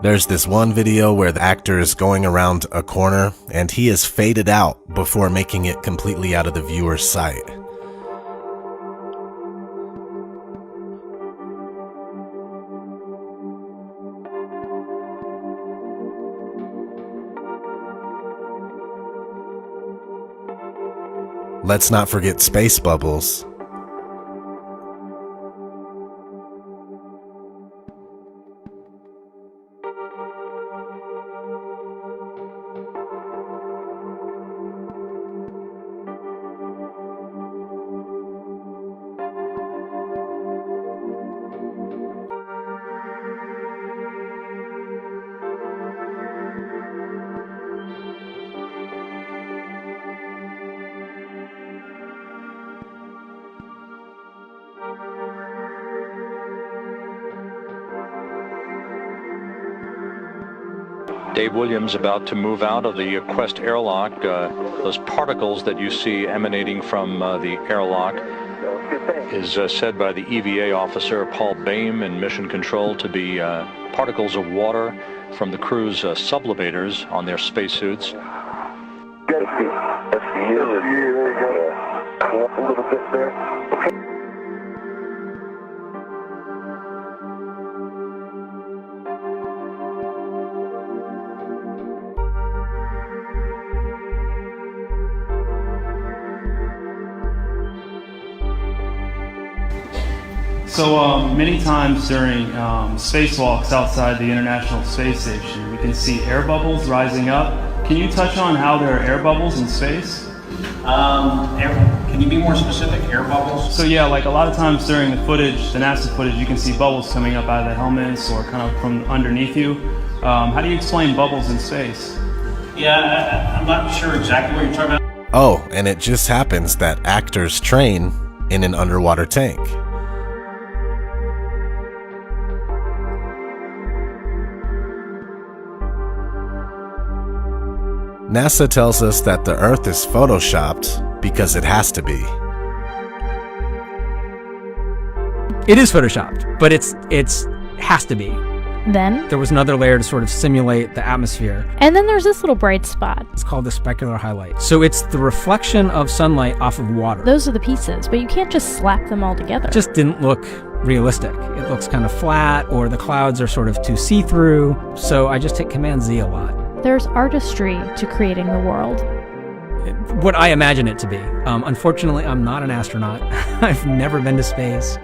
There's this one video where the actor is going around a corner and he is faded out before making it completely out of the viewer's sight. Let's not forget space bubbles. Dave Williams about to move out of the Quest airlock. Those particles that you see emanating from the airlock is said by the EVA officer Paul Boehm in Mission Control to be particles of water from the crew's sublimators on their spacesuits. There you go. A little bit there. Okay. So many times during spacewalks outside the International Space Station, we can see air bubbles rising up. Can you touch on how there are air bubbles in space? Can you be more specific? Air bubbles? So yeah, like a lot of times during the footage, the NASA footage, you can see bubbles coming up out of the helmets or kind of from underneath you. How do you explain bubbles in space? Yeah, I'm not sure exactly what you're talking about. Oh, and it just happens that actors train in an underwater tank. NASA tells us that the Earth is photoshopped because it has to be. It is photoshopped, but it's has to be. Then There was another layer to sort of simulate the atmosphere. and then there's this little bright spot. It's called the specular highlight. So it's the reflection of sunlight off of water. Those are the pieces, but you can't just slap them all together. It just didn't look realistic. It looks kind of flat, or the clouds are sort of too see-through. So I just hit Command Z a lot. There's artistry to creating the world. What I imagine it to be. Unfortunately, I'm not an astronaut. I've never been to space.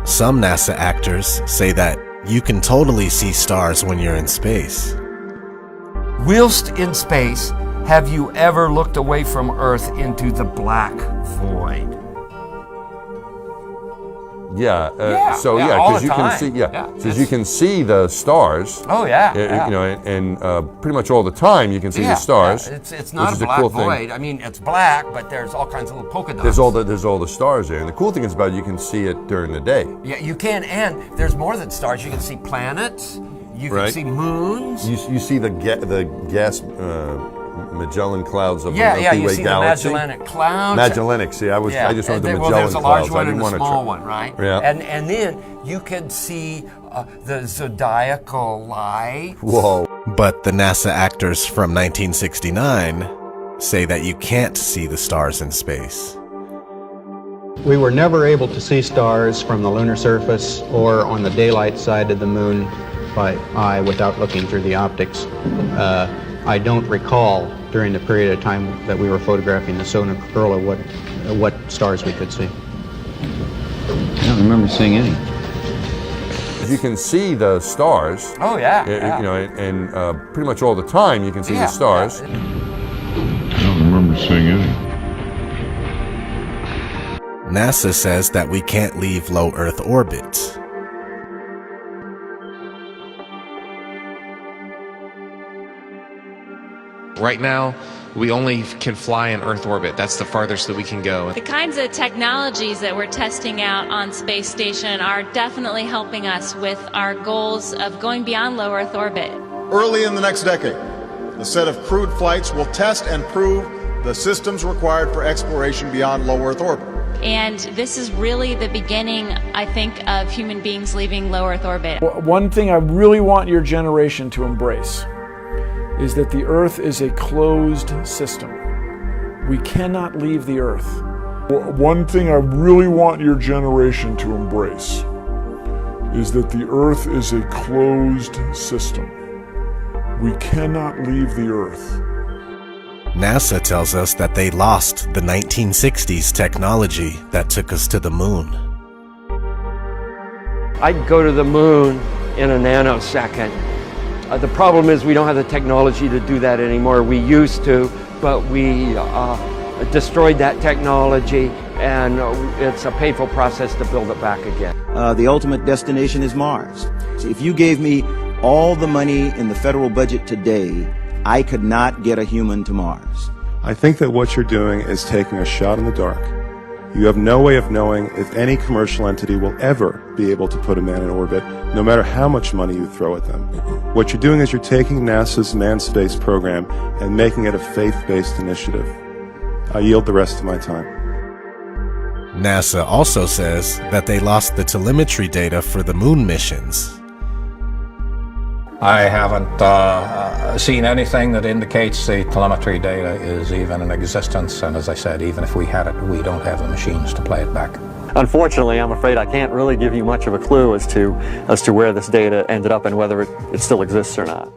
Some NASA actors say that you can totally see stars when you're in space. Whilst in space, have you ever looked away from Earth into the black void? Yeah. All because the you can time. see. Yeah, because you can see the stars. Oh yeah. You know, and pretty much all the time you can see the stars. Yeah. It's not which a is the black cool thing. void. I mean, it's black, but there's all kinds of little polka dots. There's all the stars there, and the cool thing is about it, you can see it during the day. Yeah, you can, and there's more than stars. You can see planets. You can Right. see moons. You see the gas Magellan clouds of the you Milky Way see galaxy. the Magellanic Clouds. Magellanic. See, I just wanted the Magellan there's a large clouds. I one didn't and a want to small one, right? Yeah. And then you can see the zodiacal light. Whoa. But the NASA actors from 1969 say that you can't see the stars in space. We were never able to see stars from the lunar surface or on the daylight side of the moon by eye without looking through the optics. I don't recall during the period of time that we were photographing the Solar Corolla what stars we could see. I don't remember seeing any. You can see the stars. Oh yeah. You know, and pretty much all the time you can see the stars. I don't remember seeing any. NASA says that we can't leave low Earth orbit. Right now, we only can fly in Earth orbit. That's the farthest that we can go. The kinds of technologies that we're testing out on Space Station are definitely helping us with our goals of going beyond low Earth orbit. Early in the next decade, a set of crewed flights will test and prove the systems required for exploration beyond low Earth orbit. And this is really the beginning, I think, of human beings leaving low Earth orbit. One thing I really want your generation to embrace is that the Earth is a closed system. We cannot leave the Earth. One thing I really want your generation to embrace is that the Earth is a closed system. We cannot leave the Earth. NASA tells us that they lost the 1960s technology that took us to the moon. I'd go to the moon in a nanosecond. The problem is we don't have the technology to do that anymore. We used to, but we destroyed that technology, and it's a painful process to build it back again. The ultimate destination is Mars. So if you gave me all the money in the federal budget today, I could not get a human to Mars. I think that what you're doing is taking a shot in the dark. You have no way of knowing if any commercial entity will ever be able to put a man in orbit, no matter how much money you throw at them. What you're doing is you're taking NASA's manned space program and making it a faith-based initiative. I yield the rest of my time. NASA also says that they lost the telemetry data for the moon missions. I haven't seen anything that indicates the telemetry data is even in existence, and as I said, even if we had it, we don't have the machines to play it back. Unfortunately, I'm afraid I can't really give you much of a clue as to where this data ended up and whether it still exists or not.